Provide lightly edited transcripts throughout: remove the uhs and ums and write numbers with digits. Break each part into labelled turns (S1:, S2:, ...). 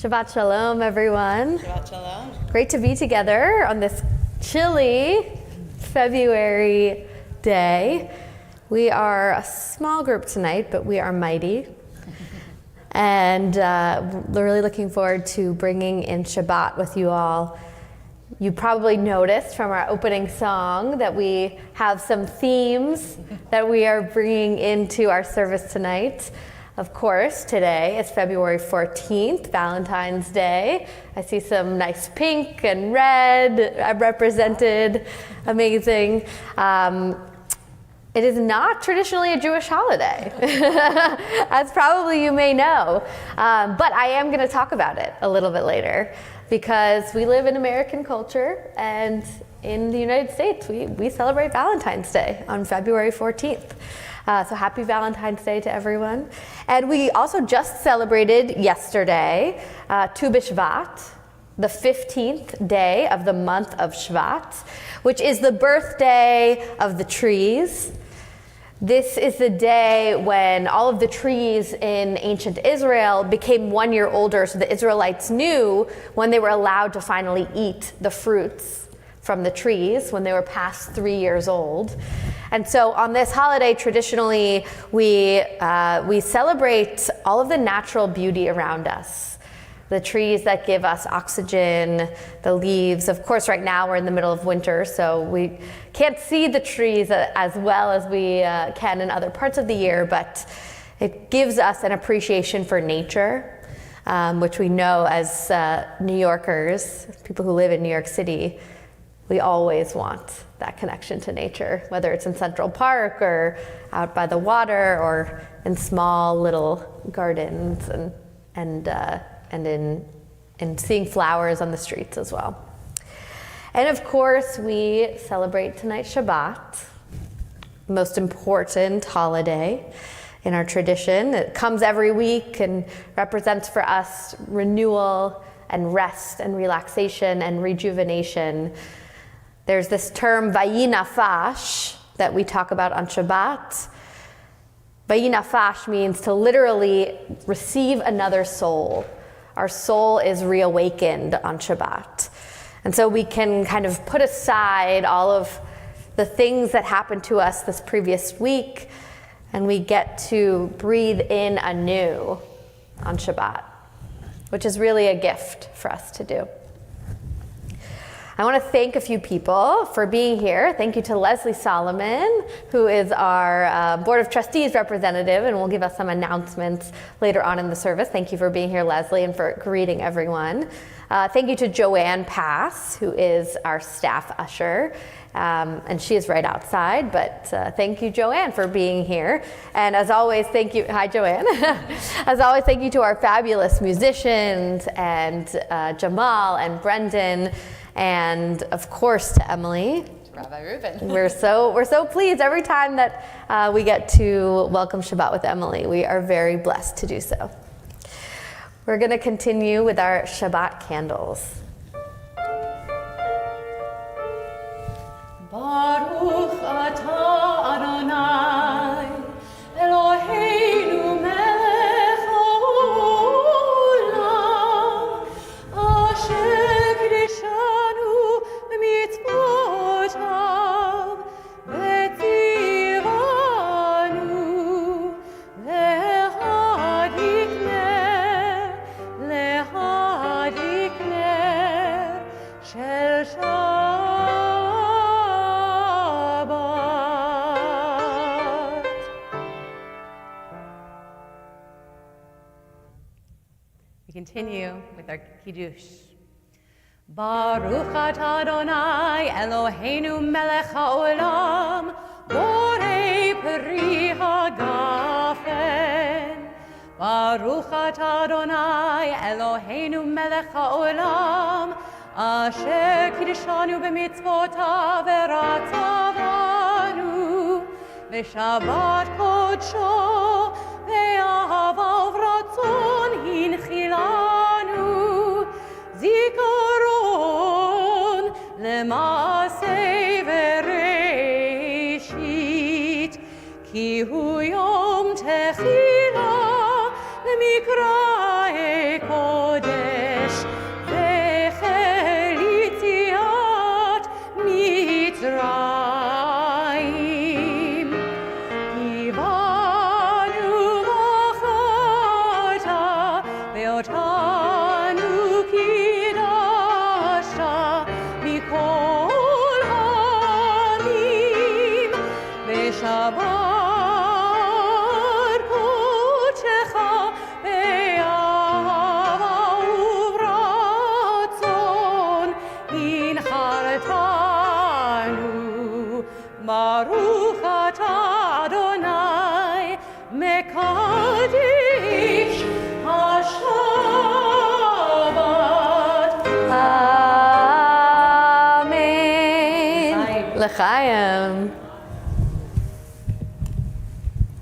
S1: Shabbat Shalom, everyone.
S2: Shabbat Shalom.
S1: Great to be together on this chilly February day. We are a small group tonight, but we are mighty. And we're really looking forward to bringing in Shabbat with you all. You probably noticed from our opening song that we have some themes that we are bringing into our service tonight. Of course, today is February 14th, Valentine's Day. I see some nice pink and red represented. Amazing. It is not traditionally a Jewish holiday, as probably you may know. But I am going to talk about it a little bit later because we live in American culture, and in the United States, we celebrate Valentine's Day on February 14th. So happy Valentine's Day to everyone. And we also just celebrated yesterday Tu B'Shvat, the 15th day of the month of Shvat, which is the birthday of the trees. This is the day when all of the trees in ancient Israel became 1 year older, so the Israelites knew when they were allowed to finally eat the fruits from the trees when they were past 3 years old. And so on this holiday, traditionally, we celebrate all of the natural beauty around us. The trees that give us oxygen, the leaves. Of course, right now we're in the middle of winter, so we can't see the trees as well as we can in other parts of the year, but it gives us an appreciation for nature, which we know as New Yorkers, people who live in New York City, we always want that connection to nature, whether it's in Central Park or out by the water or in small little gardens and in seeing flowers on the streets as well. And of course, we celebrate tonight Shabbat, most important holiday in our tradition. It comes every week and represents for us renewal and rest and relaxation and rejuvenation. There's this term vayinafash that we talk about on Shabbat. Vayinafash means to literally receive another soul. Our soul is reawakened on Shabbat. And so we can kind of put aside all of the things that happened to us this previous week, and we get to breathe in anew on Shabbat, which is really a gift for us to do. I want to thank a few people for being here. Thank you to Leslie Solomon, who is our Board of Trustees representative, and will give us some announcements later on in the service. Thank you for being here, Leslie, and for greeting everyone. Thank you to Joanne Pass, who is our staff usher, and she is right outside, but thank you, Joanne, for being here. And as always, thank you. Hi, Joanne. As always, thank you to our fabulous musicians and Jamal and Brendan, and of course to Emily.
S2: Rabbi Reuben.
S1: We're so pleased every time that we get to welcome Shabbat with Emily. We are very blessed to do so. We're going to continue with our Shabbat candles.
S3: Baruch atah Adonai Eloheinu melech haolam asher kideshanu b'mitzvotav v'tzivanu lehadlik ner shel
S2: We continue with our Kiddush.
S3: Baruch atah Adonai Eloheinu melech haolam borei peri hagafen. Baruch atah Adonai Eloheinu melech haolam asher kideshanu b'mitzvotav v'ratzavanu v'shabbat kodsho ve'ahava v'ratzon hinchilanu zikaron lema'aseh v'reishit ki hu yom techila למקראי קודש
S1: L'chaim.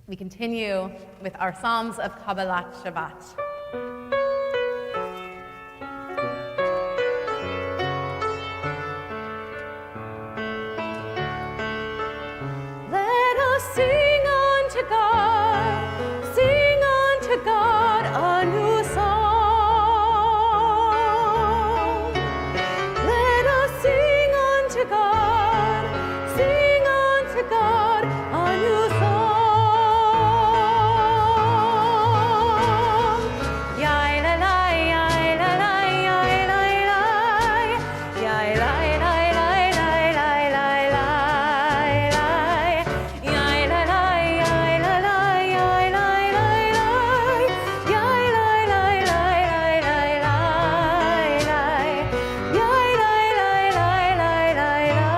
S2: We continue with our Psalms of Kabbalat Shabbat.
S3: Let us sing unto God a new song. Let us sing unto God a new song. Yai la la, yai la la, yai la la, yai la la la la la la la. Yai la la, yai la la, yai la la la, yai la la la la la la, yai la la la la la la.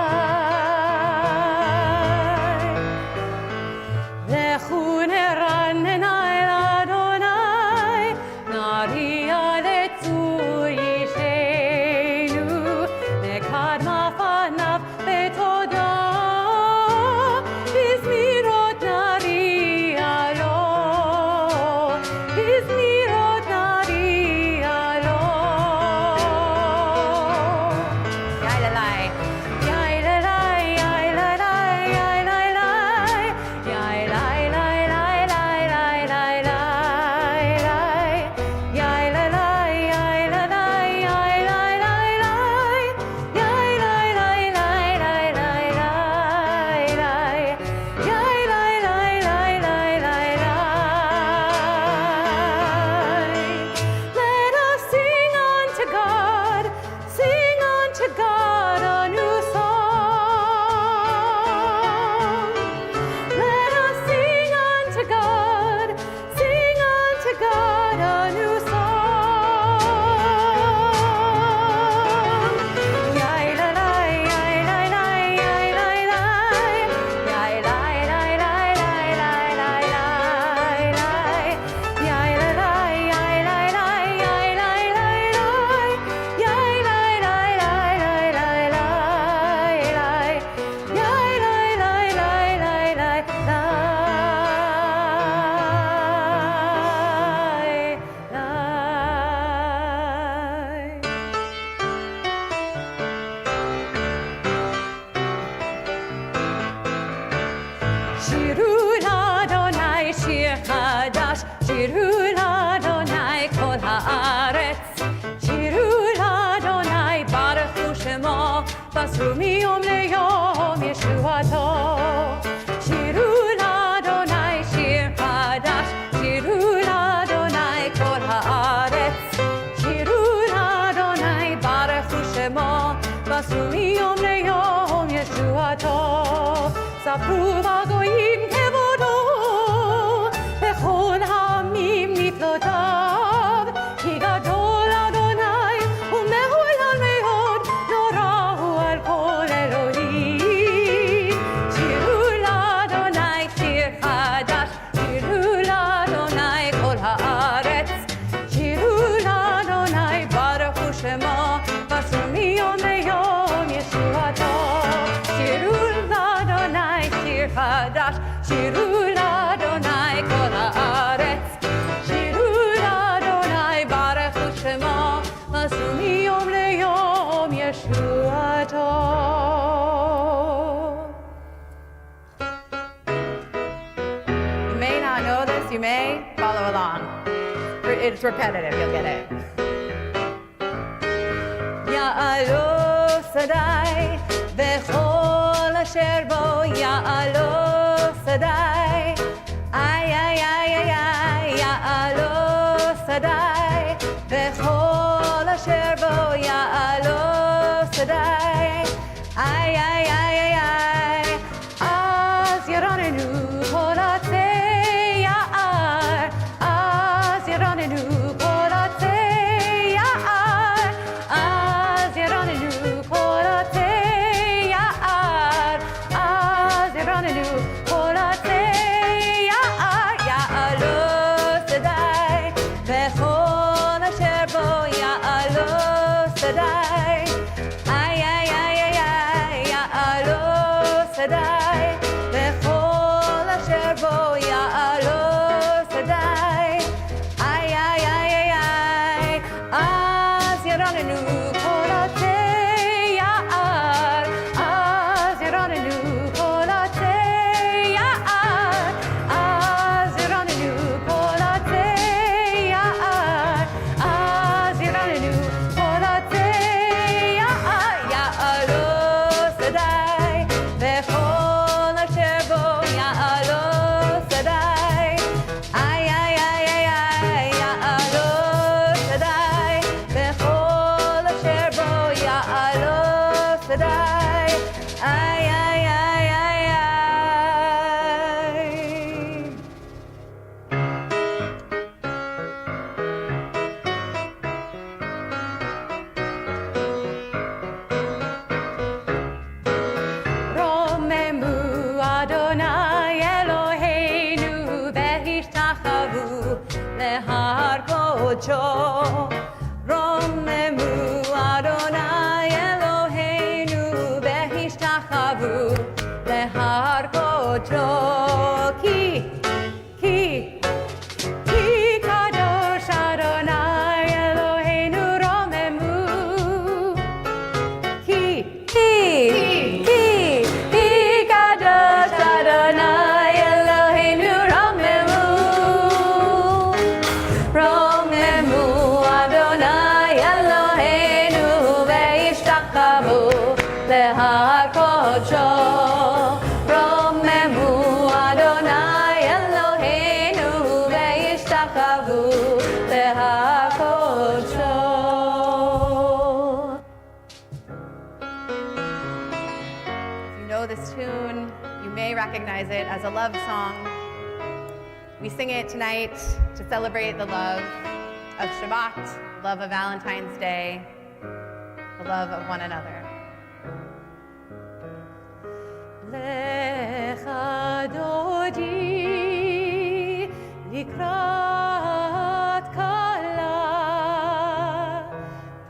S3: Lechu neranena el Adonai, naria letzur yishenu, nekad mafanav betoda, bizmirot naria lo, bizmirot naria lo.
S2: Yai la la.
S3: Yai la la, yai la la, yai la la, yai la la la la la la la, yai la la, yai la la, yai la la la, yai la la la la la la, yai la la la la la la. Let us sing unto God a new song. Let us sing unto God a new song. Yai la la, yai la la, yai la la, yai la la la la la la la, yai la la, yai la la, yai la la la, yai la la la la la la, yai la la la la la la. שירו לאדוני שיר חדש, שירו לאדוני כל הארץ. שירו לאדוני ברכו שמו, בסרו מיום ליום ישועתו. שירו לאדוני שיר חדש, שירו לאדוני כל הארץ. שירו לאדוני ברכו שמו, בסרו מיום ליום ישועתו. ספרו בגויים כבודו, בכל העמים נפלאותיו, כי גדול אדוני ומהולל מאוד, נורא הוא על כל אלוהים. שירו לאדוני שיר חדש, שירו לאדוני כל הארץ. שירו לאדוני ברכו שמו, בסרו מיום ליום ישועתו. שירו לאדוני שיר חדש, שירו לאדוני כל הארץ. שירו לאדוני ברכו שמו, בסרו מיום ליום ישועתו.
S2: You may not know this, you may follow along. It's repetitive, you'll get it.
S3: יעלו שדי וכל אשר בו יעלו שדי. איי איי איי איי איי יעלו שדי וכל אשר בו יעלו שדי. איי איי איי איי איי אז ירננו כל עצי יער, אז ירננו כל עצי יער, אז ירננו כל עצי יער, אז ירננו כל עצי יער. יעלו שדי וכל אשר בו יעלו שדי. איי איי איי להר קודשו. רוממו אדוני אלוהינו והשתחוו להר קודשו. כי קדוש אדוני אלוהינו רוממו. כי קדוש אדוני אלוהינו רוממו. רוממו אדוני אלוהינו והשתחוו להר קודשו. רוממו אדוני אלוהינו והשתחוו להר קודשו.
S2: If you know this tune, you may recognize it as a love song. We sing it tonight to celebrate the love of Shabbat, love of Valentine's Day, the love of one another.
S3: לך דודי לקראת כלה,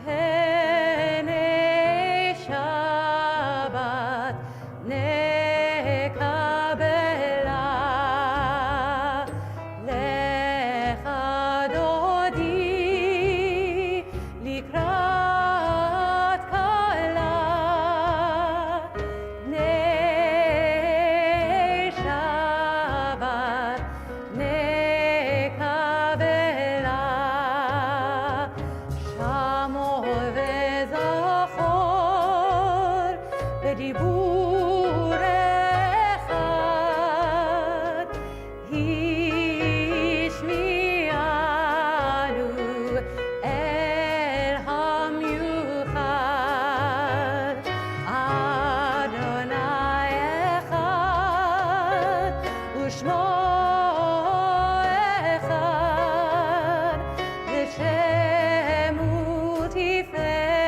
S3: פני שבת נקבלה. לך דודי לקראת כלה, בדיבור אחד השמיענו אל המיוחד. אדוני אחד ושמו אחד, לשם ותפארת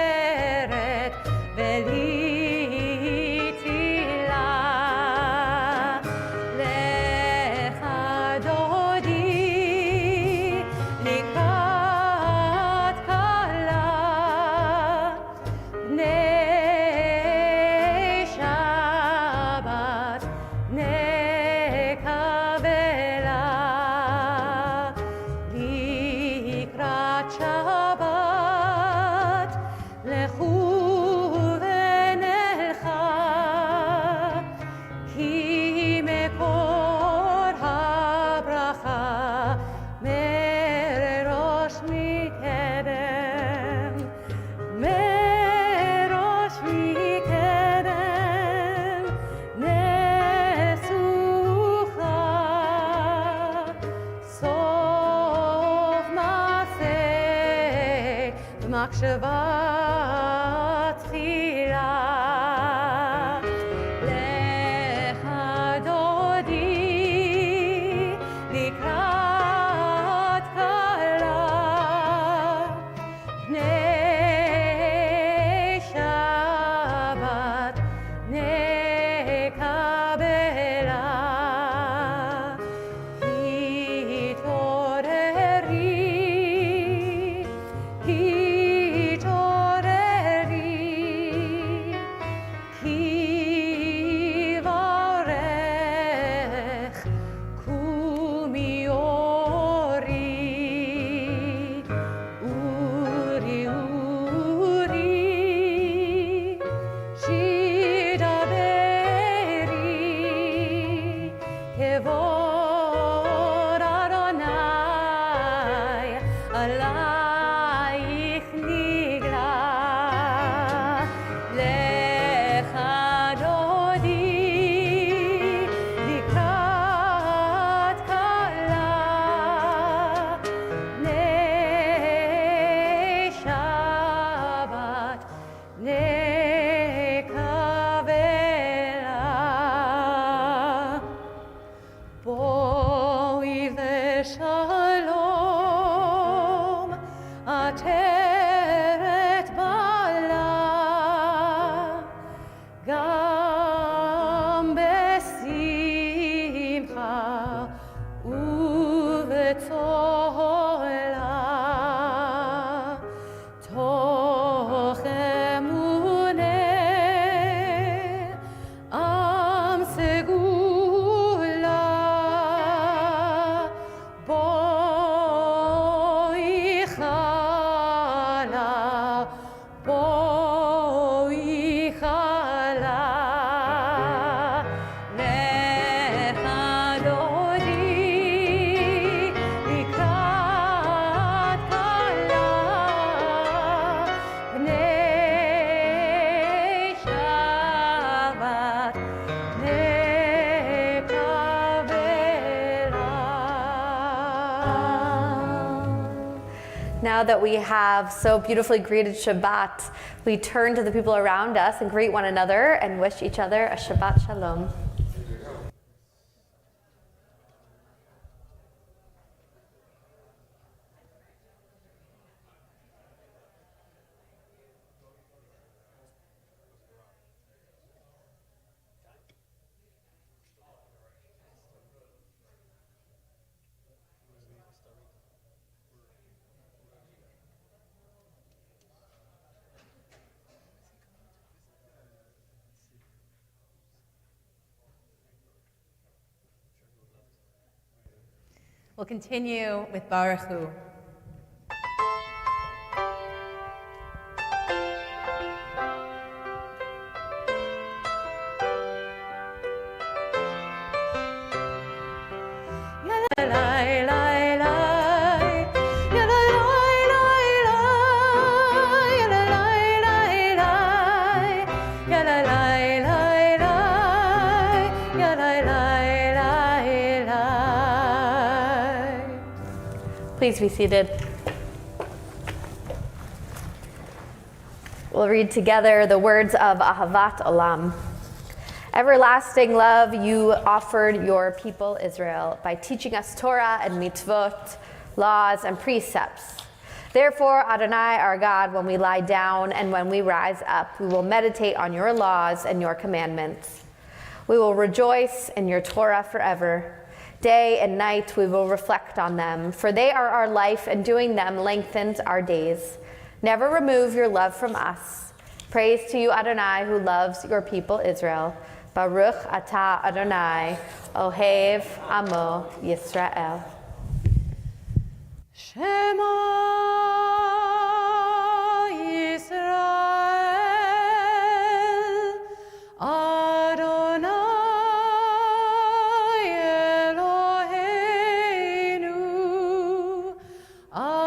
S3: שבת לכו ונלכה, כי מקור הברכה מראש מקדם, מראש מקדם נסוכה. סוף מעשה במחשבה תחילה. לך דודי לקראת כלה, פני שבת נקבלה. כבוד אדוני עלייך נגלה. לך דודי לקראת כלה, בני שבת נקבלה. בואי ושלום עטרת בעלה, גם בשמחה ובצום.
S1: Now that we have so beautifully greeted Shabbat, we turn to the people around us and greet one another and wish each other a Shabbat Shalom.
S2: We'll continue with Baruch Hu.
S1: Please be seated. We'll read together the words of Ahavat Olam. Everlasting love, you offered your people Israel by teaching us Torah and mitzvot, laws and precepts. Therefore, Adonai, our God, when we lie down and when we rise up, we will meditate on your laws and your commandments. We will rejoice in your Torah forever. Day and night we will reflect on them, for they are our life, and doing them lengthens our days. Never remove your love from us. Praise to you, Adonai, who loves your people Israel. Baruch atah Adonai, Ohev Amo Yisrael.
S3: Shema Yisrael, Adonai Eloheinu, Adonai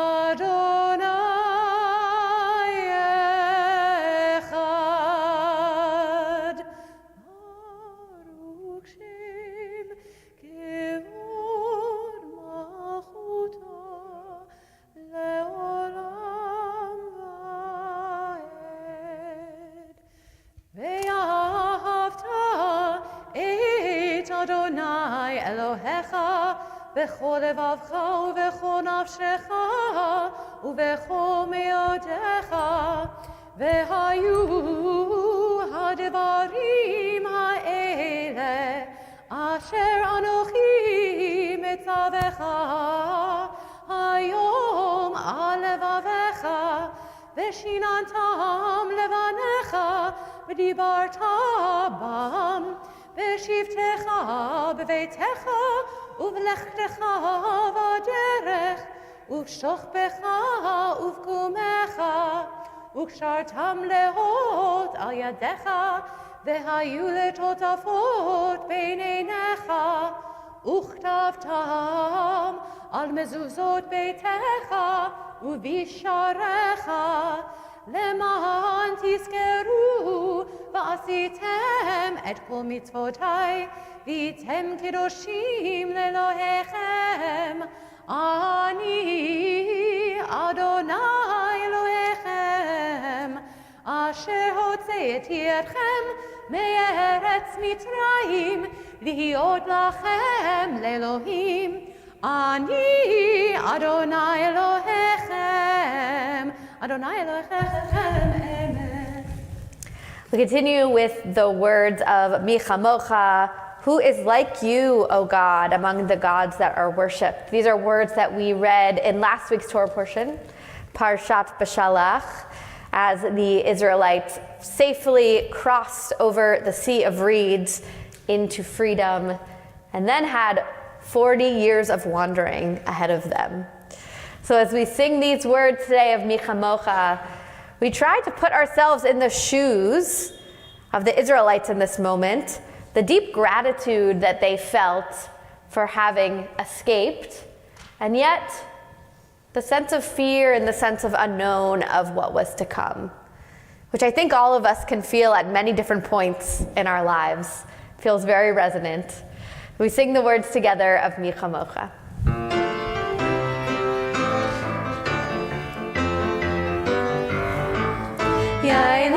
S3: Echad, Baruch Shem Kevod Malchuto Leolam Vaed. Ve'ahavta et Adonai Elohecha b'chol levavcha u'b'chol nafshecha u'b'chol me'odecha ve'hayu ha'devarim ha'ele asher anochi mitzavecha hayom al levavecha v'shinantam levanecha v'dibarta bam v'shivtecha b'veitecha uv'lechtecha v'derech uv'shochbecha uv'kumecha וקשרתם להות על ידיך, והיו לטוטפות בין עיניך, וכתבתם על מזוזות ביתך ובשעריך, למען תזכרו ועשיתם את כל מצוותיי, והייתם קדושים לאלוהיכם. אני אדוני אלוהיכם, אשר הוצאתי אתכם מארץ מצרים, להיות לכם לאלוהים. אני אדוני אלוהיכם, אדוני אלוהיכם, amen.
S1: We continue with the words of Mi Chamocha, who is like you, O God, among the gods that are worshipped. These are words that we read in last week's Torah portion, Parshat Beshalach, as the Israelites safely crossed over the Sea of Reeds into freedom and then had 40 years of wandering ahead of them. So as we sing these words today of Mi Chamocha, we try to put ourselves in the shoes of the Israelites in this moment, the deep gratitude that they felt for having escaped, and yet the sense of fear and the sense of unknown of what was to come, which I think all of us can feel at many different points in our lives. It feels very resonant. We sing the words together of Mi Chamocha. Amen.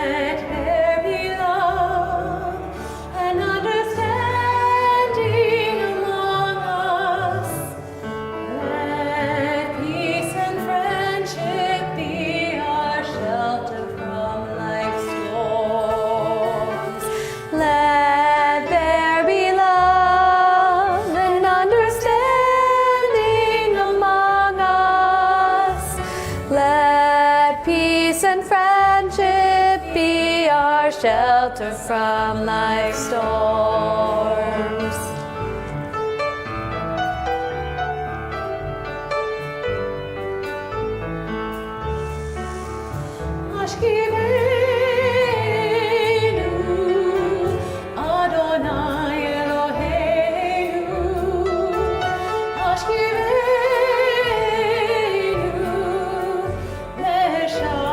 S3: Let there be love and understanding among us. Let peace and friendship be our shelter from life's storms.
S1: Let there be love and understanding among us. Let peace and friendship be our shelter from life's storms.
S3: Ashkivenu, Adonai Eloheinu. Ashkivenu, Leshalom.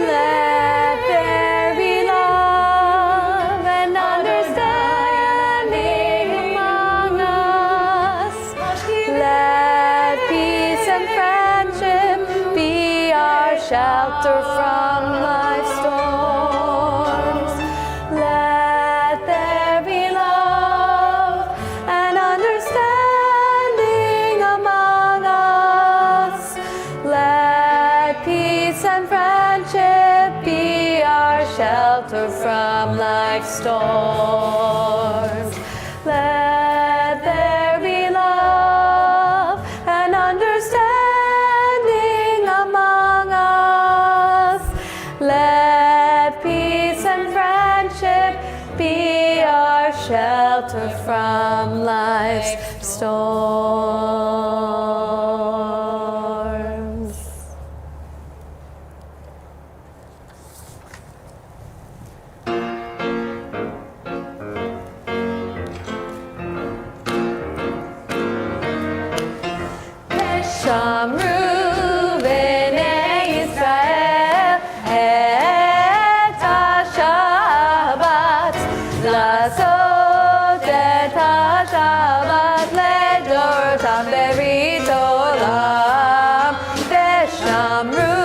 S1: Let there be love and understanding among us. Let peace and friendship be our shelter from life's storms. Let there be love and understanding among us. Let peace and friendship be our shelter from life's storms. Let there be love and understanding among us. Let peace and friendship be our shelter from life's storms. Shamru b'nei Yisrael et ha-Shabbat, לעשות את השבת לדורותם ברית עולם. ושמרו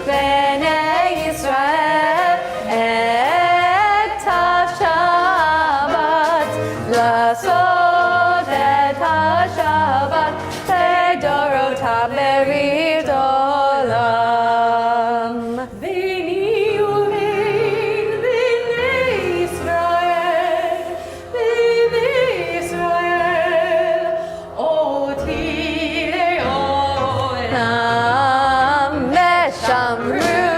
S1: בני ישראל את השבת, לעשות את השבת לדורותם ברית עולם.
S3: ביני ובין בני ישראל, בני ישראל, אותי לעולם.
S1: ושמרו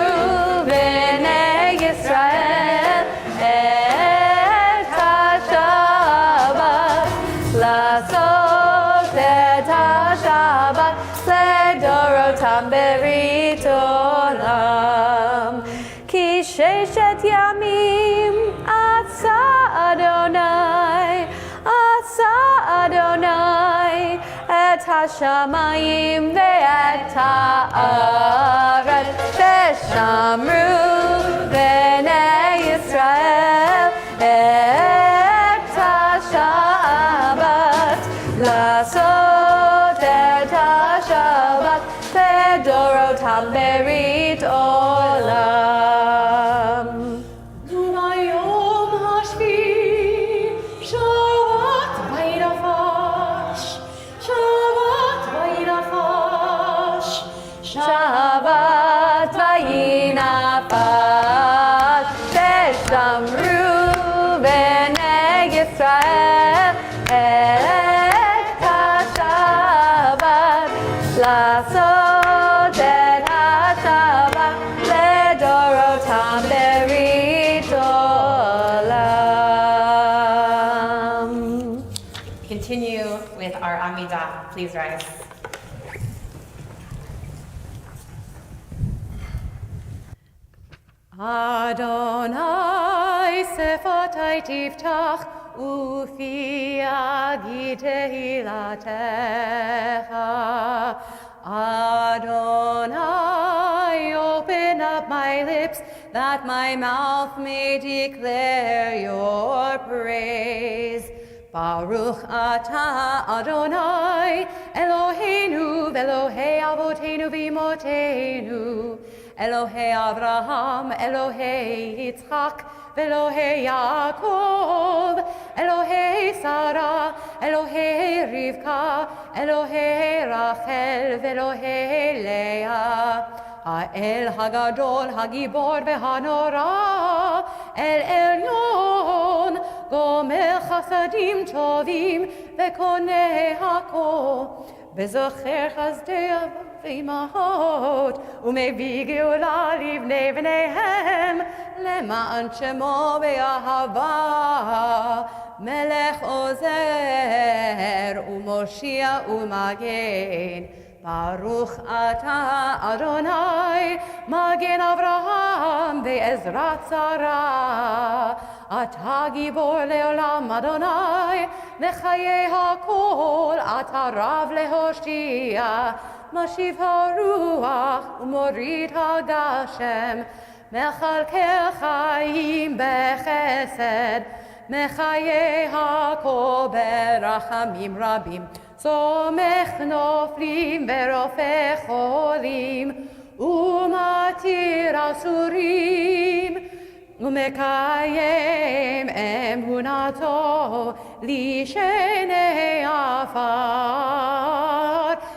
S1: השמיים ואת הארץ, ושמרו בני ישראל את השבת, לעשות את השבת לדורותם ברית עולם.
S3: וביום השביעי שבת וינפש, שבת וינפש,
S1: שבת וינפש, ושמרו בני ישראל את השבת, לעשות את השבת לדורותם ברית עולם.
S2: Continue with our Amidah. Please rise. Adonai sefatai tiftach ufi agi tehilatecha. Adonai, open up my lips that my mouth may declare your praise. Baruch atah Adonai, Eloheinu v'Elohei avotenu v'imotenu, Elohei Avraham, Elohei Yitzchak, v'Elohei Yaakov, Elohei Sarah, Elohei Rivka, Elohei Rachel, v'Elohei Leah. האל הגדול, הגיבור והנורא, אל עליון, גומר חסדים טובים וקונה הכל, וזוכר חסדי אבות ואימהות, ומביא גאולה לבני בניהם, למען שמו באהבה, מלך עוזר ומושיע ומגן. ברוך אתה אדוני, מגן אברהם בעזרת שרה. אתה גיבור לעולם אדוני, מחיי הכל, אתה רב להושיע. משיב הרוח ומוריד הגשם, מחלקי חיים בחסד, מחיי הכל ברחמים רבים. סומך נופלים ורופא חולים, ומתיר אסורים, ומקיים אמונתו לשני עפר.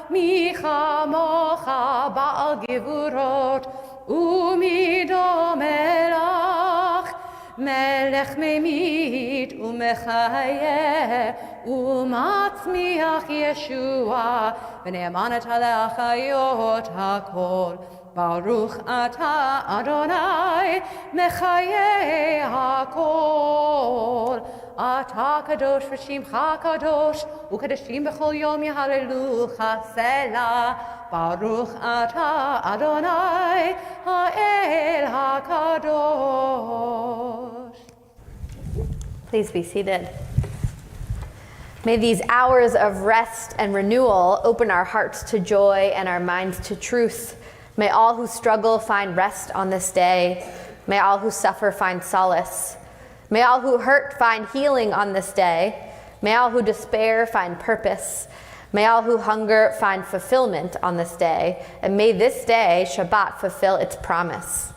S2: מי כמוך בעל גבורות, ומי דומה לך, מלך ממית ומחיה, ומצמיח ישוע, ונאמנת להחיות הכל. ברוך אתה אדוני, מחיי הכל. אתה קדוש ושמך קדוש, וקדשים בכל יום יהללוך סלה. ברוך אתה אדוני, האל הקדוש.
S1: Please be seated. May these hours of rest and renewal open our hearts to joy and our minds to truth. May all who struggle find rest on this day. May all who suffer find solace. May all who hurt find healing on this day. May all who despair find purpose. May all who hunger find fulfillment on this day. And may this day, Shabbat, fulfill its promise.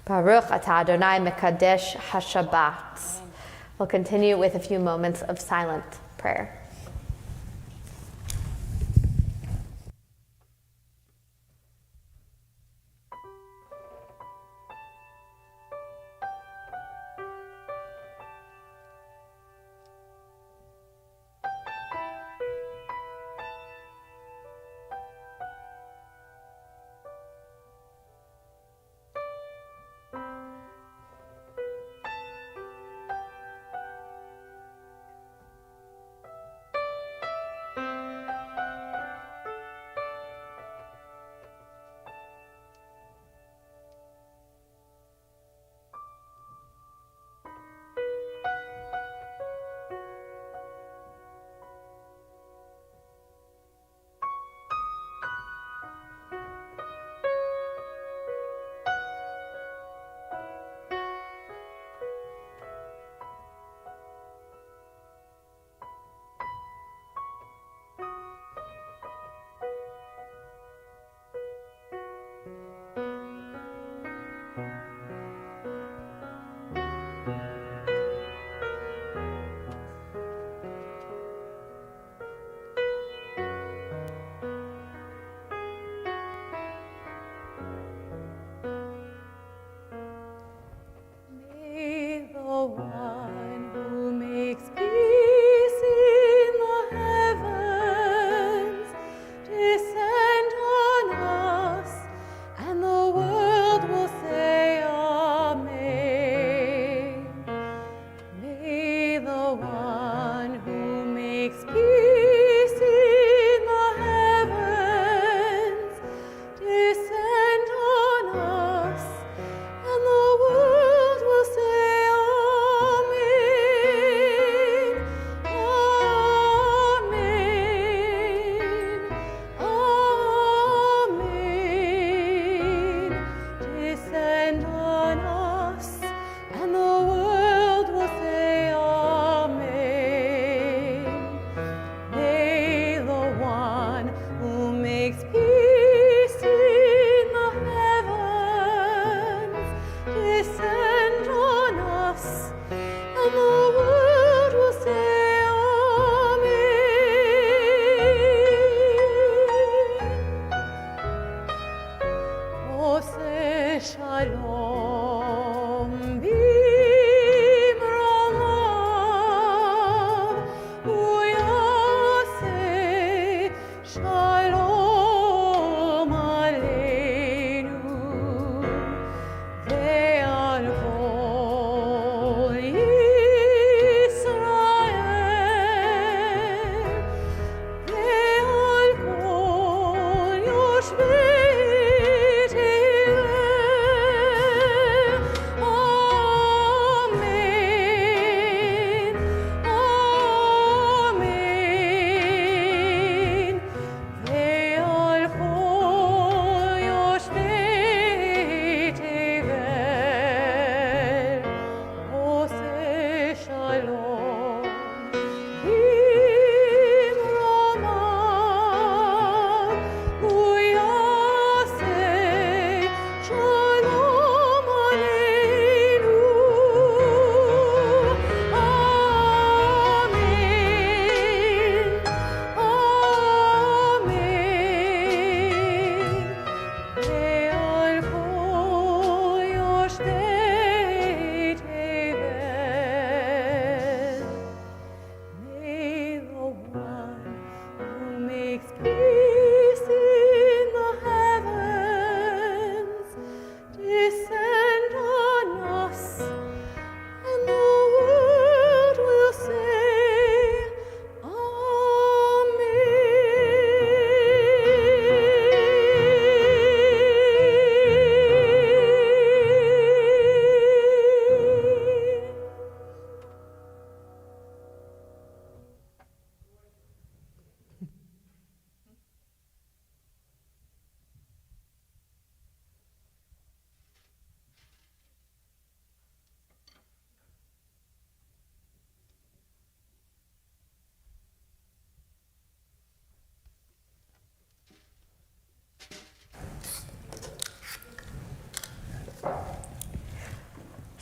S1: Baruch atah Adonai mekadesh ha-Shabbat. We'll continue with a few moments of silent prayer.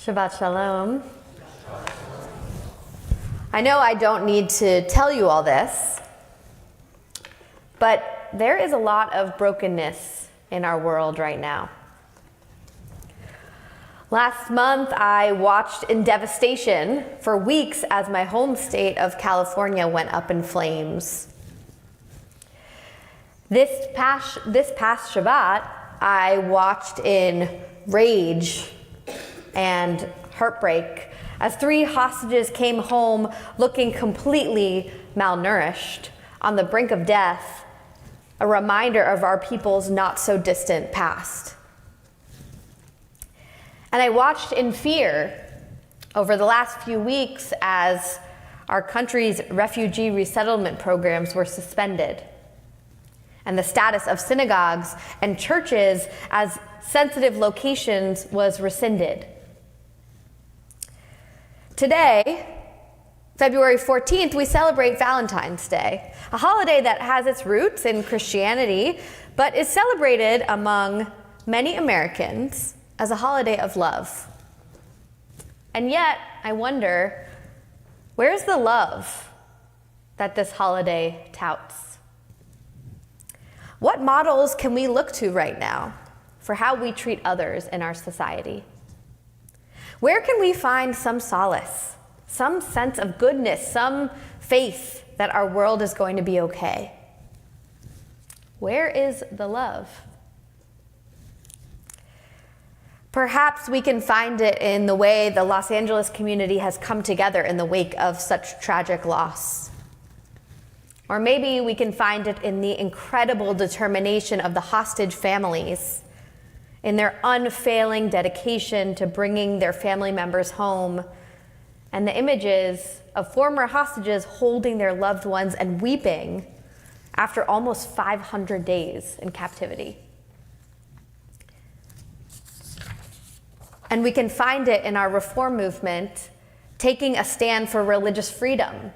S1: Shabbat Shalom. I know I don't need to tell you all this, but there is a lot of brokenness in our world right now. Last month, I watched in devastation for weeks as my home state of California went up in flames. This past Shabbat, I watched in rage and heartbreak as 3 hostages came home looking completely malnourished, on the brink of death, a reminder of our people's not so distant past. And I watched in fear over the last few weeks as our country's refugee resettlement programs were suspended, and the status of synagogues and churches as sensitive locations was rescinded. Today, February 14th, we celebrate Valentine's Day, a holiday that has its roots in Christianity, but is celebrated among many Americans as a holiday of love. And yet, I wonder, where's the love that this holiday touts? What models can we look to right now for how we treat others in our society? Where can we find some solace, some sense of goodness, some faith that our world is going to be okay? Where is the love? Perhaps we can find it in the way the Los Angeles community has come together in the wake of such tragic loss. Or maybe we can find it in the incredible determination of the hostage families, in their unfailing dedication to bringing their family members home, and the images of former hostages holding their loved ones and weeping after almost 500 days in captivity. And we can find it in our reform movement, taking a stand for religious freedom,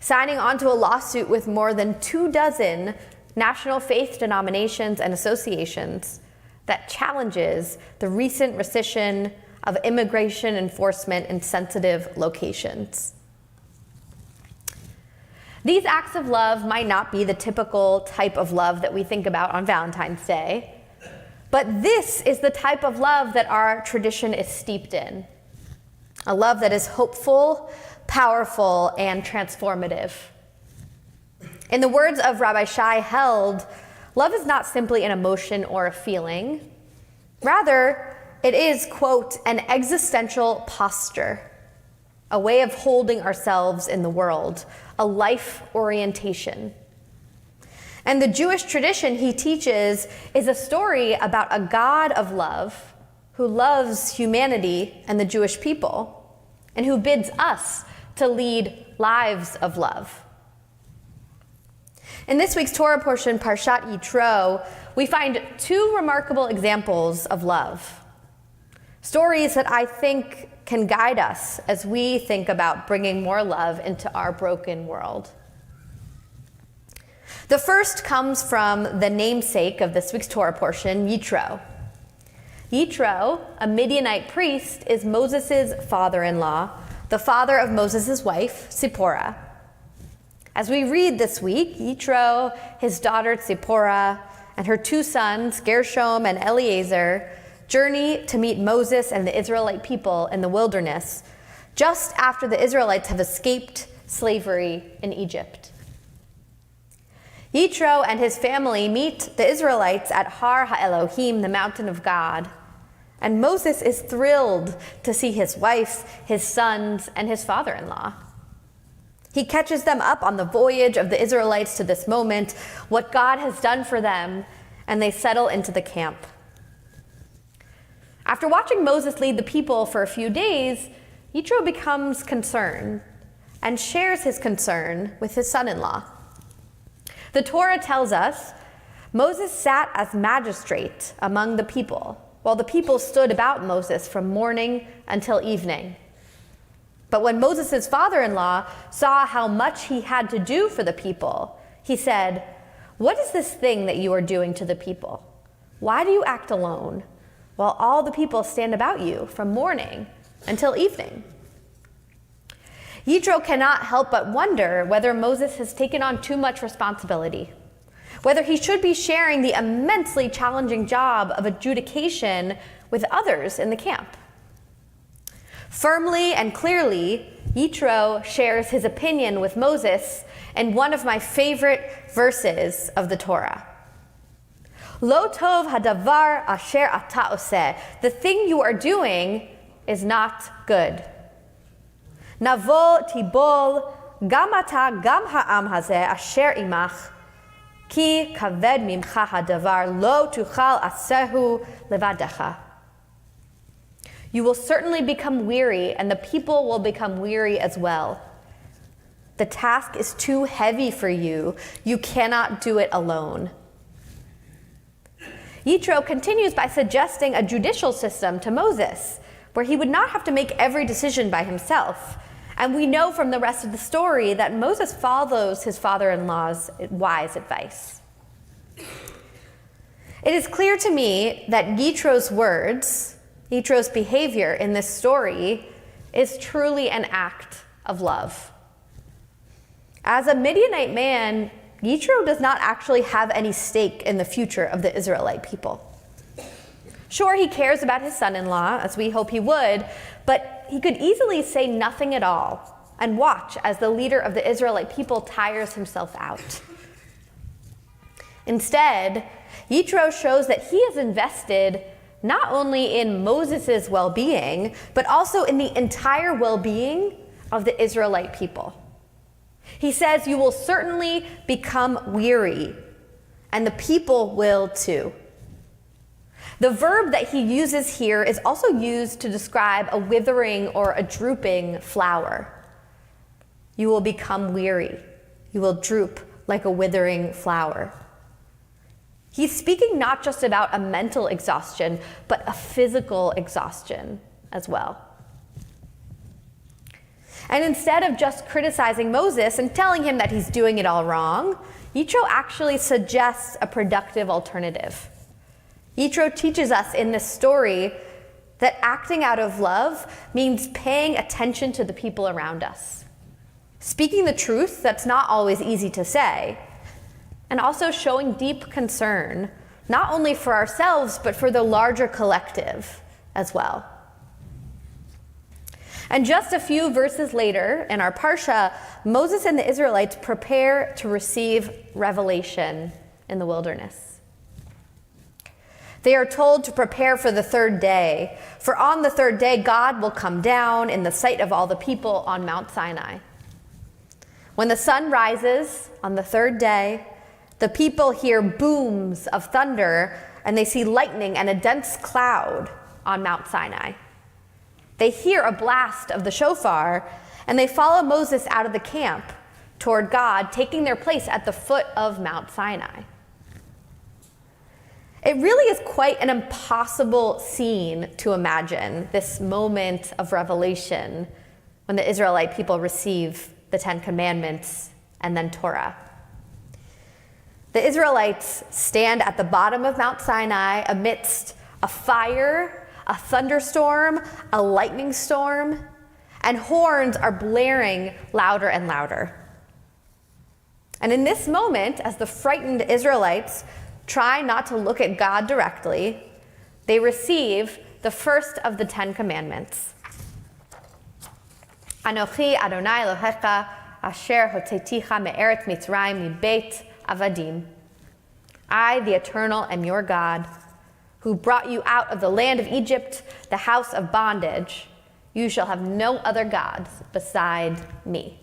S1: signing onto a lawsuit with more than 24 national faith denominations and associations that challenges the recent rescission of immigration enforcement in sensitive locations. These acts of love might not be the typical type of love that we think about on Valentine's Day, but this is the type of love that our tradition is steeped in. A love that is hopeful, powerful, and transformative. In the words of Rabbi Shai Held, love is not simply an emotion or a feeling. Rather, it is, quote, an existential posture, a way of holding ourselves in the world, a life orientation. And the Jewish tradition he teaches is a story about a God of love who loves humanity and the Jewish people, and who bids us to lead lives of love. In this week's Torah portion, Parshat Yitro, we find 2 remarkable examples of love. Stories that I think can guide us as we think about bringing more love into our broken world. The first comes from the namesake of this week's Torah portion, Yitro. Yitro, a Midianite priest, is Moses' father-in-law, the father of Moses' wife, Zipporah. As we read this week, Yitro, his daughter Zipporah, and her 2 sons, Gershom and Eliezer, journey to meet Moses and the Israelite people in the wilderness, just after the Israelites have escaped slavery in Egypt. Yitro and his family meet the Israelites at Har HaElohim, the mountain of God, and Moses is thrilled to see his wife, his sons, and his father-in-law. He catches them up on the voyage of the Israelites to this moment, what God has done for them, and they settle into the camp. After watching Moses lead the people for a few days, Yitro becomes concerned and shares his concern with his son-in-law. The Torah tells us Moses sat as magistrate among the people, while the people stood about Moses from morning until evening. But when Moses' father-in-law saw how much he had to do for the people, he said, "What is this thing that you are doing to the people? Why do you act alone, while all the people stand about you from morning until evening. Yitro cannot help but wonder whether Moses has taken on too much responsibility, whether he should be sharing the immensely challenging job of adjudication with others in the camp. Firmly and clearly, Yitro shares his opinion with Moses in one of my favorite verses of the Torah. Lo tov hadavar asher ata oseh. The thing you are doing is not good. Navo tibol gam ata gam ha'am hazeh asher imach ki kaved mimcha hadavar lo tuchal asehu levadecha. You will certainly become weary, and the people will become weary as well. The task is too heavy for you. You cannot do it alone. Yitro continues by suggesting a judicial system to Moses, where he would not have to make every decision by himself. And we know from the rest of the story that Moses follows his father-in-law's wise advice. It is clear to me that Yitro's words, Yitro's behavior in this story, is truly an act of love. As a Midianite man, Yitro does not actually have any stake in the future of the Israelite people. Sure, he cares about his son-in-law, as we hope he would, but he could easily say nothing at all and watch as the leader of the Israelite people tires himself out. Instead, Yitro shows that he is invested not only in Moses' well-being, but also in the entire well-being of the Israelite people. He says, you will certainly become weary, and the people will too. The verb that he uses here is also used to describe a withering or a drooping flower. You will become weary. You will droop like a withering flower. He's speaking not just about a mental exhaustion, but a physical exhaustion as well. And instead of just criticizing Moses and telling him that he's doing it all wrong, Yitro actually suggests a productive alternative. Yitro teaches us in this story that acting out of love means paying attention to the people around us, speaking the truth that's not always easy to say, and also showing deep concern, not only for ourselves, but for the larger collective as well. And just a few verses later in our Parsha, Moses and the Israelites prepare to receive revelation in the wilderness. They are told to prepare for the third day, for on the third day God will come down in the sight of all the people on Mount Sinai. When the sun rises on the third day, the people hear booms of thunder, and they see lightning and a dense cloud on Mount Sinai. They hear a blast of the shofar, and they follow Moses out of the camp toward God, taking their place at the foot of Mount Sinai. It really is quite an impossible scene to imagine, this moment of revelation when the Israelite people receive the Ten Commandments and then Torah. The Israelites stand at the bottom of Mount Sinai amidst a fire, a thunderstorm, a lightning storm, and horns are blaring louder and louder. And in this moment, as the frightened Israelites try not to look at God directly, they receive the first of the 10 Commandments. Anochi Adonai Elohecha asher hotzeiticha me'eretz Mitzrayim mibeit avadim. I, the Eternal, am your God, who brought you out of the land of Egypt, the house of bondage. You shall have no other gods beside me.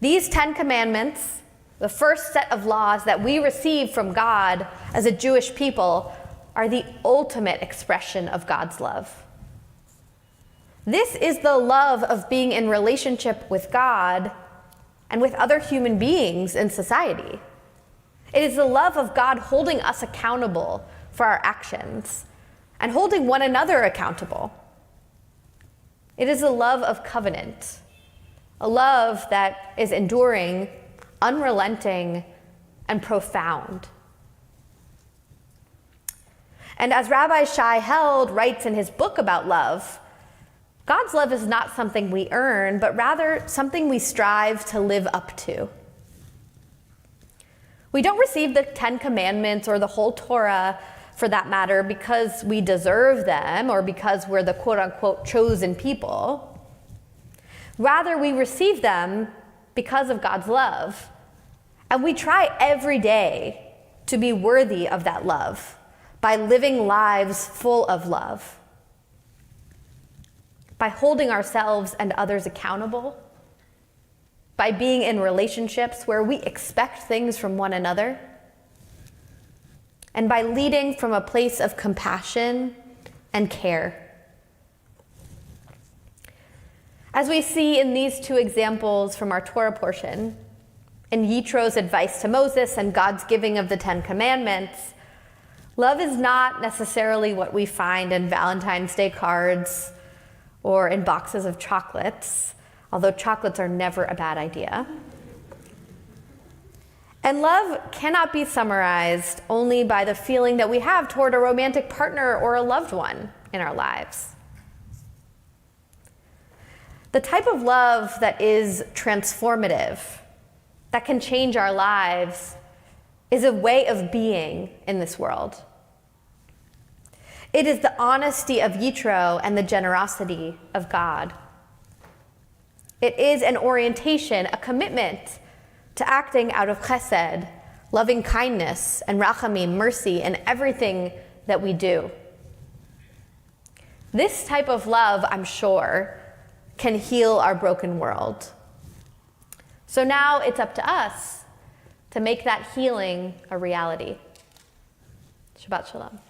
S1: These 10 Commandments, the first set of laws that we receive from God as a Jewish people, are the ultimate expression of God's love. This is the love of being in relationship with God and with other human beings in society. It is the love of God holding us accountable for our actions and holding one another accountable. It is a love of covenant, a love that is enduring, unrelenting, and profound. And as Rabbi Shai Held writes in his book about love, God's love is not something we earn, but rather something we strive to live up to. We don't receive the 10 Commandments or the whole Torah, for that matter, because we deserve them or because we're the quote-unquote chosen people. Rather, we receive them because of God's love. And we try every day to be worthy of that love by living lives full of love, by holding ourselves and others accountable, by being in relationships where we expect things from one another, and by leading from a place of compassion and care. As we see in these two examples from our Torah portion, in Yitro's advice to Moses and God's giving of the 10 Commandments, love is not necessarily what we find in Valentine's Day cards or in boxes of chocolates, although chocolates are never a bad idea. And love cannot be summarized only by the feeling that we have toward a romantic partner or a loved one in our lives. The type of love that is transformative, that can change our lives, is a way of being in this world. It is the honesty of Yitro and the generosity of God. It is an orientation, a commitment to acting out of chesed, loving kindness, and rachamim, mercy, in everything that we do. This type of love, I'm sure, can heal our broken world. So now it's up to us to make that healing a reality. Shabbat shalom.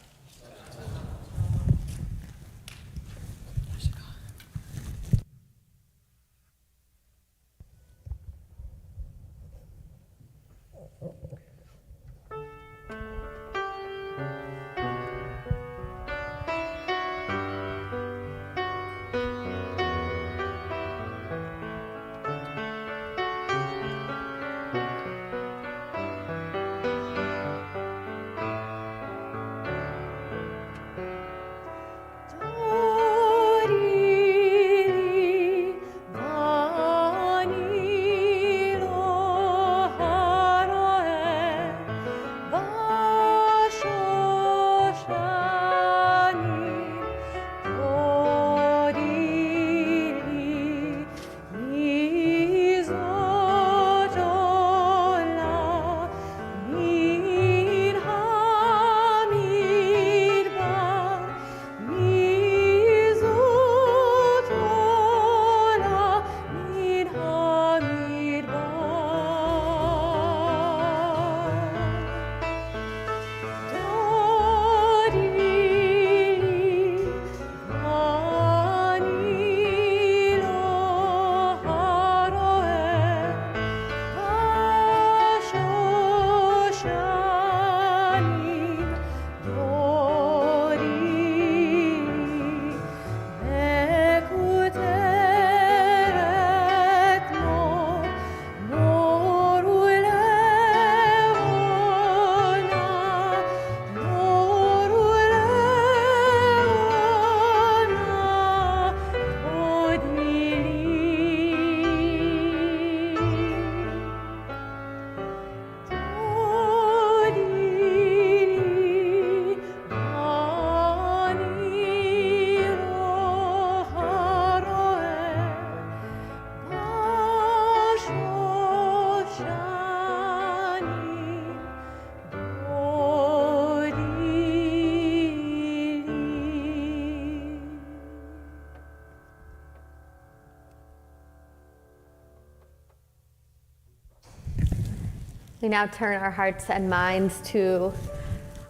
S1: We now turn our hearts and minds to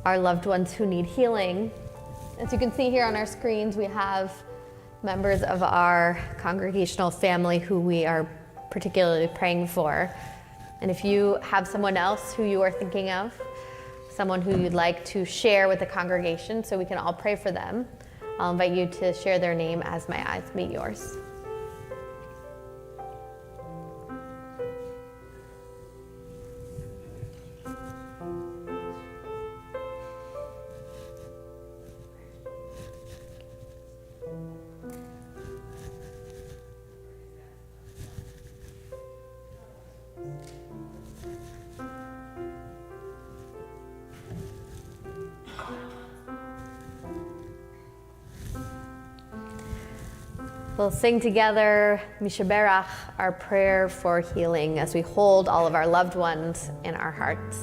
S1: our loved ones who need healing. As you can see here on our screens, we have members of our congregational family who we are particularly praying for. And if you have someone else who you are thinking of, someone who you'd like to share with the congregation so we can all pray for them, I'll invite you to share their name as my eyes meet yours. We'll sing together Mishaberach, our prayer for healing, as we hold all of our loved ones in our hearts.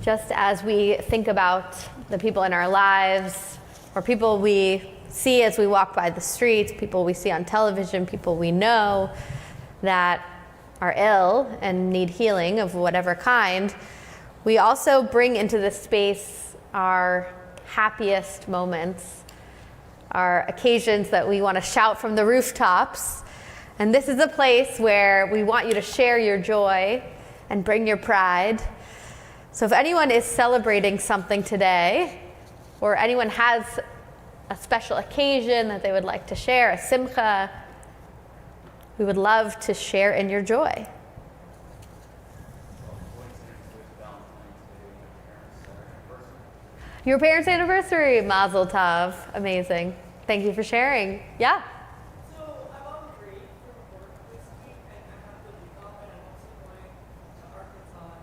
S1: Just as we think about the people in our lives, or people we see as we walk by the streets, people we see on television, people we know that are ill and need healing of whatever kind, we also bring into this space our happiest moments, our occasions that we want to shout from the rooftops. And this is a place where we want you to share your joy and bring your pride. So if anyone is celebrating something today, or anyone has a special occasion that they would like to share, a simcha, we would love to share in your joy. Your parents' anniversary, Mazel Tov. Amazing. Thank you for sharing. Yeah?
S4: So I'm on break from work this week, and I have the week off, and I'm also going to Arkansas on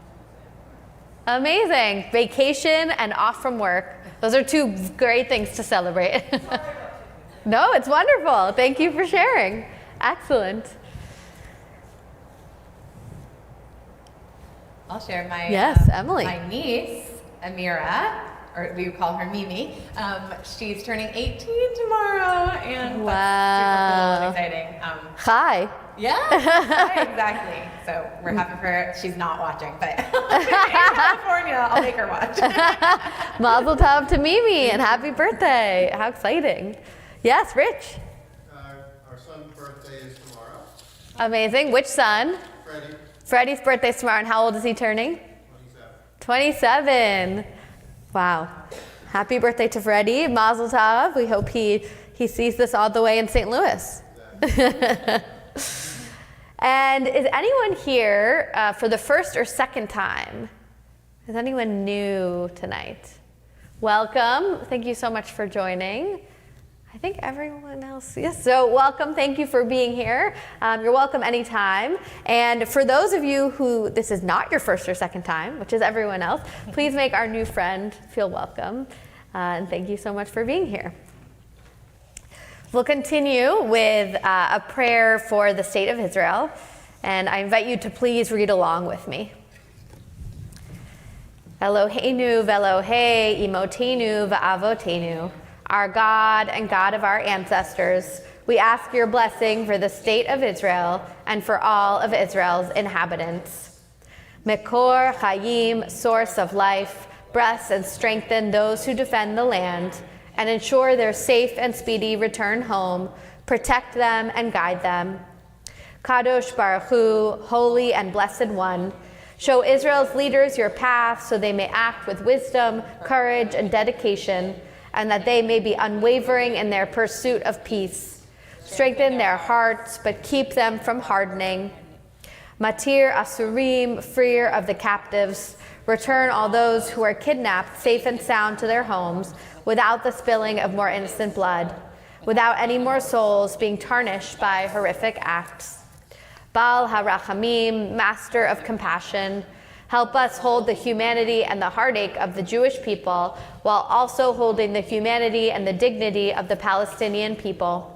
S4: Tuesday.
S1: Amazing. Vacation and off from work. Those are two great things to celebrate. No, it's wonderful. Thank you for sharing. Excellent.
S2: I'll share my
S1: Emily.
S2: my niece, Amira, or we would call her Mimi. She's turning 18 tomorrow, and that's super cool and exciting.
S1: Hi.
S2: Yeah, right, exactly. So we're happy for her. She's not watching, but in California, I'll make her watch.
S1: Mazel tov to Mimi and happy birthday. How exciting. Yes, Rich.
S5: Our son's birthday is tomorrow.
S1: Amazing. Which son?
S5: Freddie,
S1: Freddie's birthday's tomorrow, and how old is he turning? 27. Wow. Happy birthday to Freddie. Mazel tov. We hope he sees this all the way in St. Louis.
S5: Exactly.
S1: And is anyone here for the first or second time? Is anyone new tonight? Welcome. Thank you so much for joining. I think everyone else, yes. So welcome. Thank you for being here. You're welcome anytime. And for those of you who this is not your first or second time, which is everyone else, please make our new friend feel welcome. And thank you so much for being here. We'll continue with a prayer for the state of Israel, and I invite you to please read along with me. Eloheinu v'Elohei imotenu v'avotenu, our God and God of our ancestors, we ask your blessing for the state of Israel and for all of Israel's inhabitants. Mekor Chayim, source of life, bless and strengthen those who defend the land, and ensure their safe and speedy return home, protect them and guide them. Kadosh Baruch Hu, holy and blessed one, show Israel's leaders your path so they may act with wisdom, courage, and dedication, and that they may be unwavering in their pursuit of peace. Strengthen their hearts, but keep them from hardening. Matir Asurim, freer of the captives. Return all those who are kidnapped safe and sound to their homes without the spilling of more innocent blood, without any more souls being tarnished by horrific acts. Baal HaRachamim, master of compassion, help us hold the humanity and the heartache of the Jewish people while also holding the humanity and the dignity of the Palestinian people.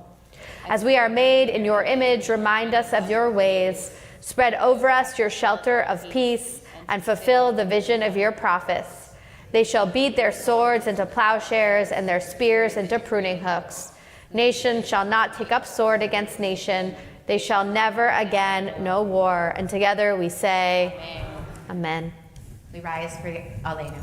S1: As we are made in your image, remind us of your ways. Spread over us your shelter of peace and fulfill the vision of your prophets. They shall beat their swords into plowshares and their spears into pruning hooks. Nation shall not take up sword against nation. They shall never again know war. And together we say, Amen.
S2: We rise for Aleinu.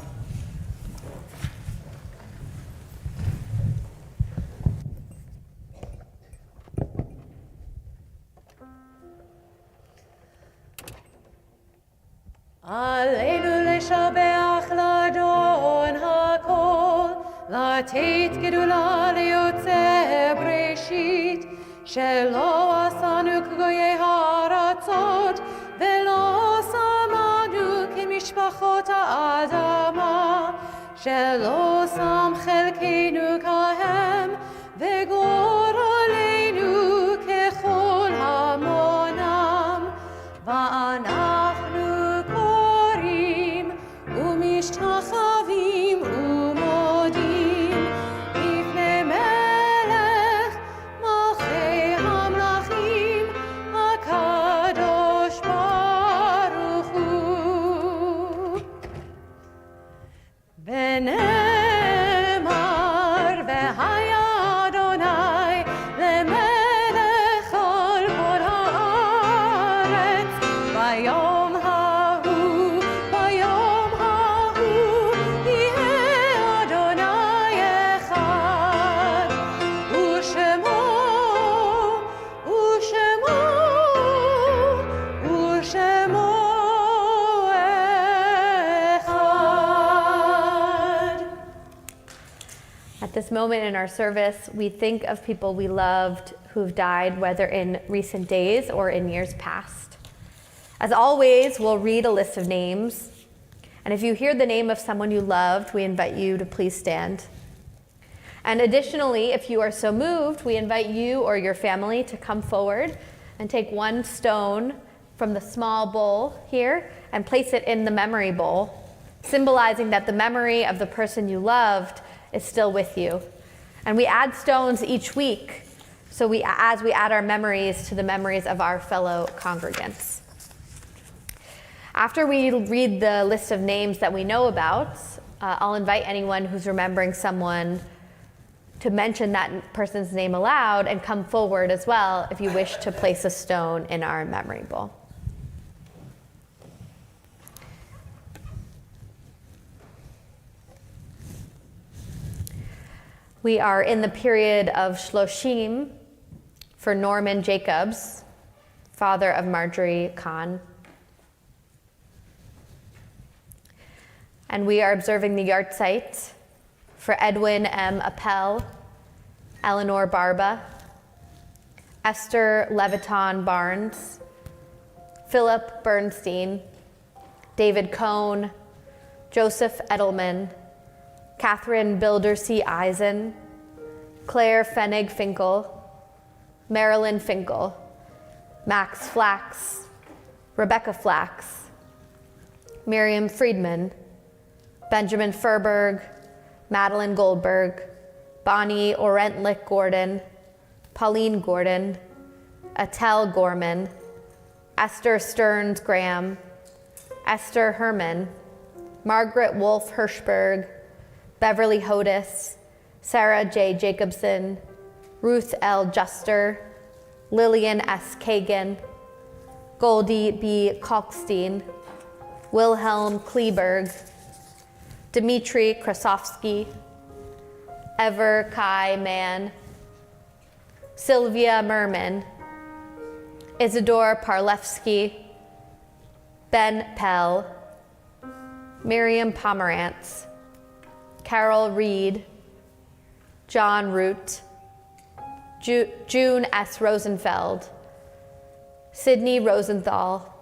S3: עלינו לשבח לאדון הכל, לתת גדולה ליוצא בראשית, שלא עשנו כגויי הארצות, ולא שמנו כמשפחות האדמה, שלא שם חלקנו כהם, וגורלנו ככל המונם, ואנחנו משתחווים ומודים לפני מלך מלכי המלכים הקדוש ברוך הוא. ונאמר והיה אדוני למלך על כל הארץ ביום
S1: At this moment in our service, we think of people we loved who've died, whether in recent days or in years past. As always, we'll read a list of names. And if you hear the name of someone you loved, we invite you to please stand. And additionally, if you are so moved, we invite you or your family to come forward and take one stone from the small bowl here and place it in the memory bowl, symbolizing that the memory of the person you loved is still with you. And we add stones each week, so as we add our memories to the memories of our fellow congregants. After we read the list of names that we know about, I'll invite anyone who's remembering someone to mention that person's name aloud and come forward as well if you wish to place a stone in our memory bowl. We are in the period of Shloshim for Norman Jacobs, father of Marjorie Kahn. And we are observing the yahrzeit for Edwin M. Appel, Eleanor Barba, Esther Leviton Barnes, Philip Bernstein, David Cohn, Joseph Edelman, Catherine Bildersee Eisen, Claire Fenig Finkel, Marilyn Finkel, Max Flax, Rebecca Flax, Miriam Friedman, Benjamin Furberg, Madeline Goldberg, Bonnie Orentlick Gordon, Pauline Gordon, Attell Gorman, Esther Stearns Graham, Esther Herman, Margaret Wolf Hirschberg, Beverly Hodis, Sarah J. Jacobson, Ruth L. Juster, Lillian S. Kagan, Goldie B. Kalkstein, Wilhelm Kleberg, Dmitry Krasovsky, Ever Kai Mann, Sylvia Merman, Isidore Parlevsky, Ben Pell, Miriam Pomerantz, Carol Reed, John Root, June S. Rosenfeld, Sydney Rosenthal,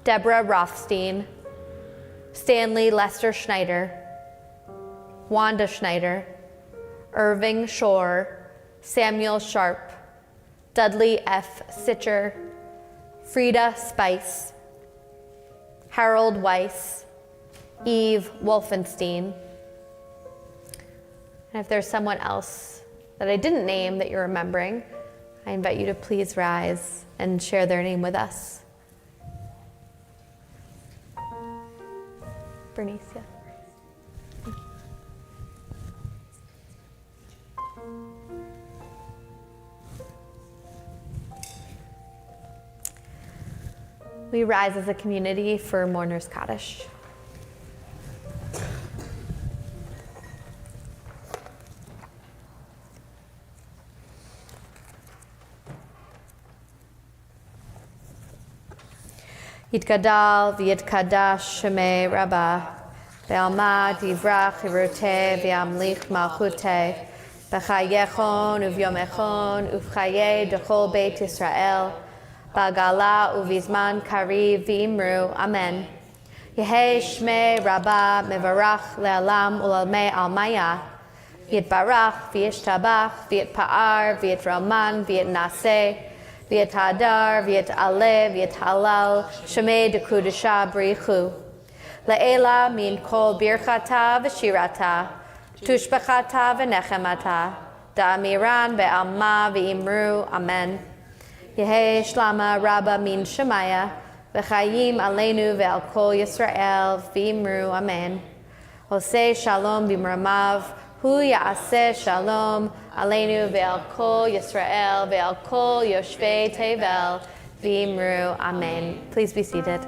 S1: Deborah Rothstein, Stanley Lester Schneider, Wanda Schneider, Irving Shore, Samuel Sharp, Dudley F. Sitcher, Frida Spice, Harold Weiss, Eve Wolfenstein. And if there's someone else that I didn't name that you're remembering, I invite you to please rise and share their name with us. Bernice, yeah. We rise as a community for Mourners Kaddish. Yitgadal v'yitkadash shemei Rabbah, ve'alma divrach hiruteh v'yamlich malchuteh, b'chayechon uvyomechon uv'chaye dechol beit Yisrael, ba'gala uvizman kariv v'imru, amen. Yehei shmei Rabbah mevarach le'alam u'lalmei almaya, v'yitbarach v'yishtabach v'yitpa'ar v'yitraman v'yitnaseh, V'yet hadar, v'yet ale, v'yet halal, shemei dekudesha brichu. Le'ela min kol birchata v'shirata, tushbachata v'nechemata, da'amiran be'alma v'imru, amen. Yehei shlama rabba min shemaya, v'chayim aleinu ve'al kol Yisrael, v'imru, amen. Hosei shalom b'mramav, hu ya'aseh shalom, Aleinu ve'al kol Yisrael ve'al kol yoshvei tevel v'imru, amen. Please be seated.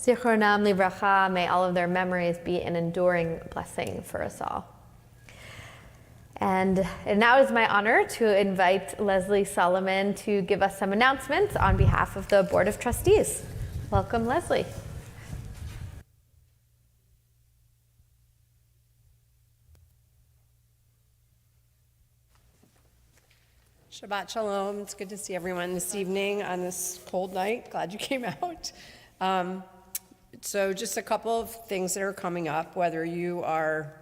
S1: Zichronam livracha, may all of their memories be an enduring blessing for us all. And now it is my honor to invite Leslie Solomon to give us some announcements on behalf of the Board of Trustees. Welcome, Leslie.
S6: Shabbat Shalom. It's good to see everyone this evening on this cold night. Glad you came out. So just a couple of things that are coming up, whether you are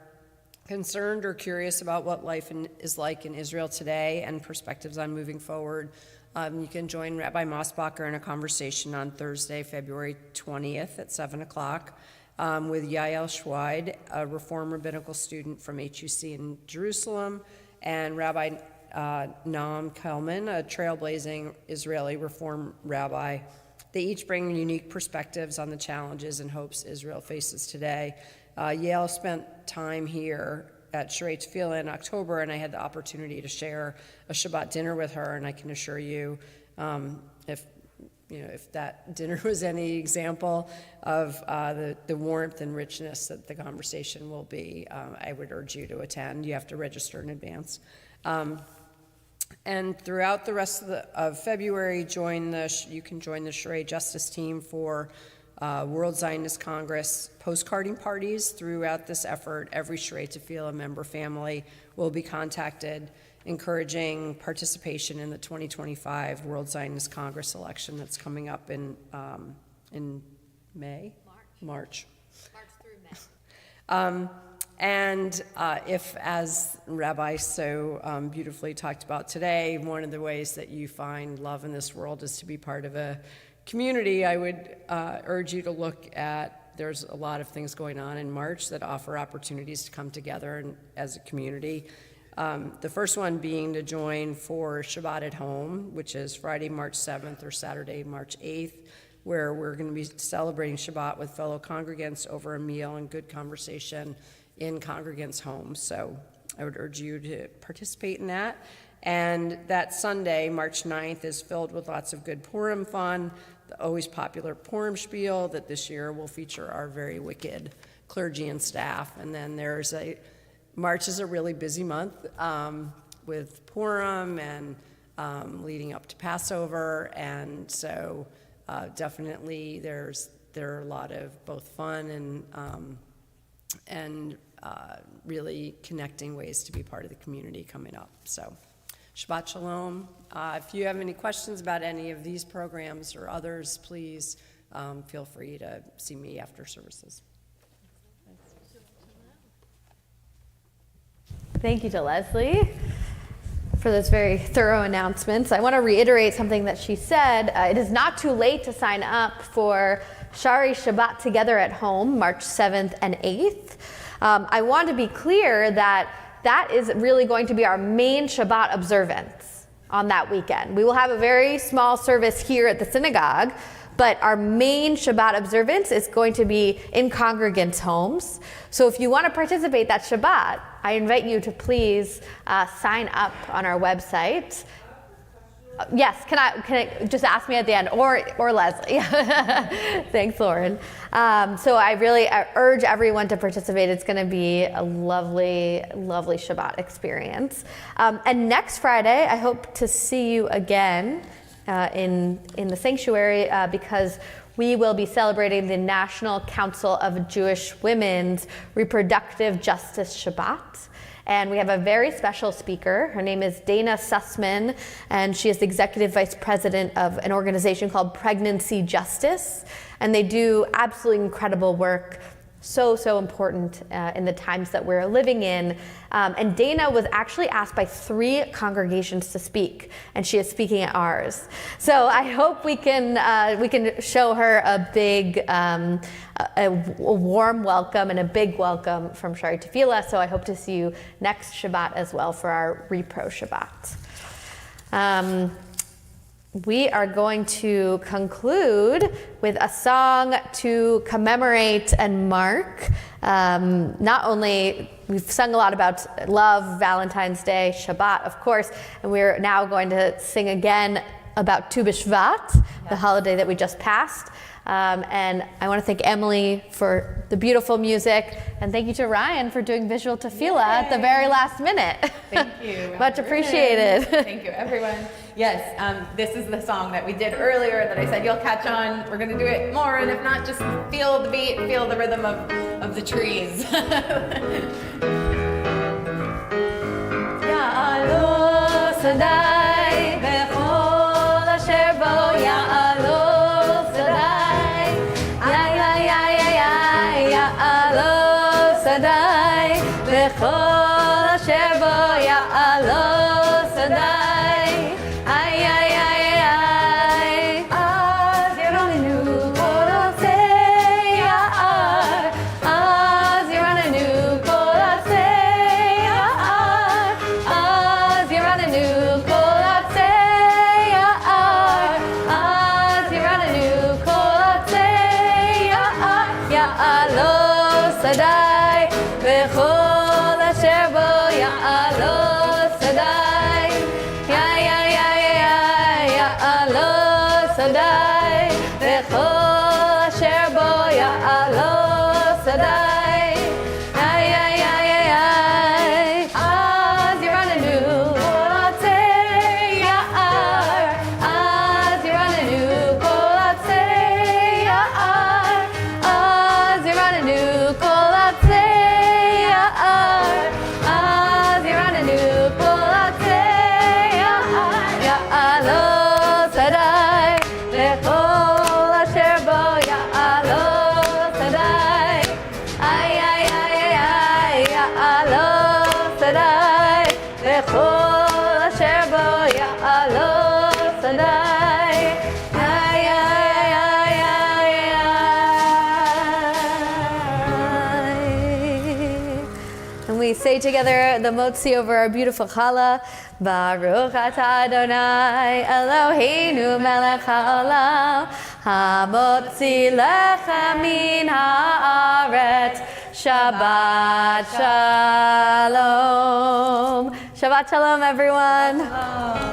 S6: concerned or curious about what life is like in Israel today and perspectives on moving forward, you can join Rabbi Mosbacher in a conversation on Thursday, February 20th at 7 o'clock with Yael Schweid, a Reform rabbinical student from HUC in Jerusalem, and Rabbi Noam Kelman, a trailblazing Israeli Reform rabbi. They each bring unique perspectives on the challenges and hopes Israel faces today. Yael spent time here at Sherei Tefillah in October, and I had the opportunity to share a Shabbat dinner with her, and I can assure you, if that dinner was any example of the warmth and richness that the conversation will be, I would urge you to attend. You have to register in advance. And throughout the rest of February, you can join the Sherei Justice Team for World Zionist Congress postcarding parties. Throughout this effort, every Sherei Tefillah member family will be contacted, encouraging participation in the 2025 World Zionist Congress election that's coming up in May? March through May. And if, as Rabbi so beautifully talked about today, one of the ways that you find love in this world is to be part of a community, I would urge you to look at, there's a lot of things going on in March that offer opportunities to come together as a community. The first one being to join for Shabbat at Home, which is Friday, March 7th or Saturday, March 8th, where we're going to be celebrating Shabbat with fellow congregants over a meal and good conversation in congregants' homes. So I would urge you to participate in that. And that Sunday, March 9th, is filled with lots of good Purim fun, the always popular Purim spiel that this year will feature our very wicked clergy and staff. And then March is a really busy month with Purim and leading up to Passover. And so definitely there are a lot of both fun and really connecting ways to be part of the community coming up. So Shabbat Shalom. If you have any questions about any of these programs or others, please feel free to see me after services.
S1: Thank you to Leslie for those very thorough announcements. I want to reiterate something that she said. It is not too late to sign up for Shari Shabbat Together at Home, March 7th and 8th. I want to be clear that is really going to be our main Shabbat observance on that weekend. We will have a very small service here at the synagogue, but our main Shabbat observance is going to be in congregants' homes. So if you want to participate that Shabbat, I invite you to please sign up on our website. Yes, can I just ask me at the end, or Leslie? Thanks, Lauren. So I urge everyone to participate. It's going to be a lovely, lovely Shabbat experience. And next Friday, I hope to see you again in the sanctuary because we will be celebrating the National Council of Jewish Women's Reproductive Justice Shabbat. And we have a very special speaker. Her name is Dana Sussman, and she is the executive vice president of an organization called Pregnancy Justice. And they do absolutely incredible work, so important in the times that we're living in. And Dana was actually asked by 3 congregations to speak, and she is speaking at ours. So I hope we can show her a big, a warm welcome and a big welcome from Shari Tefillah. So I hope to see you next Shabbat as well for our Repro Shabbat. We are going to conclude with a song to commemorate and mark. Not only, we've sung a lot about love, Valentine's Day, Shabbat, of course, and we're now going to sing again about Tu B'Shvat, the holiday that we just passed. And I want to thank Emily for the beautiful music, and thank you to Ryan for doing visual tefillah at the very last minute.
S2: Thank you.
S1: Much appreciated.
S2: Thank you, everyone. Yes, this is the song that we did earlier that I said you'll catch on. We're going to do it more, and if not, just feel the beat, feel the rhythm of the trees.
S3: Ya'alo Sadai Bechol Asher Bo Ya'alo Sadai Ya'alo Sadai Bechol Asher Bo Ya'alo Sadai Az Yeranenu Kol Asei Ya'ar Az Yeranenu Kol Asei Ya'ar Az Yeranenu Kol Asei Ya'ar Az Yeranenu Kol Asei Ya'ar Ya'alo Sadai Bechol Asher Bo Ya'alo Sadai Ya'alo Sadai Bechol Asher Bo Ya'alo Sadai Az Yeranenu Kol Asei Ya'ar Az Yeranenu Kol Asei Ya'ar Az Yeranenu Kol Asei Ya'ar Az Yeranenu Kol Asei Ya'ar Ya'alo Sadai Bechol Asher Bo Ya'alo Sadai Ya'alo Sadai Bechol Asher Bo Ya'alo Sadai
S1: And we say together the motzi over our beautiful challah. Baruch atah Adonai Eloheinu melech haolam hamotzi lechem min haaretz Shabbat Shalom. Shabbat Shalom, everyone.
S3: Shalom.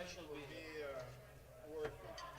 S5: I shall be working.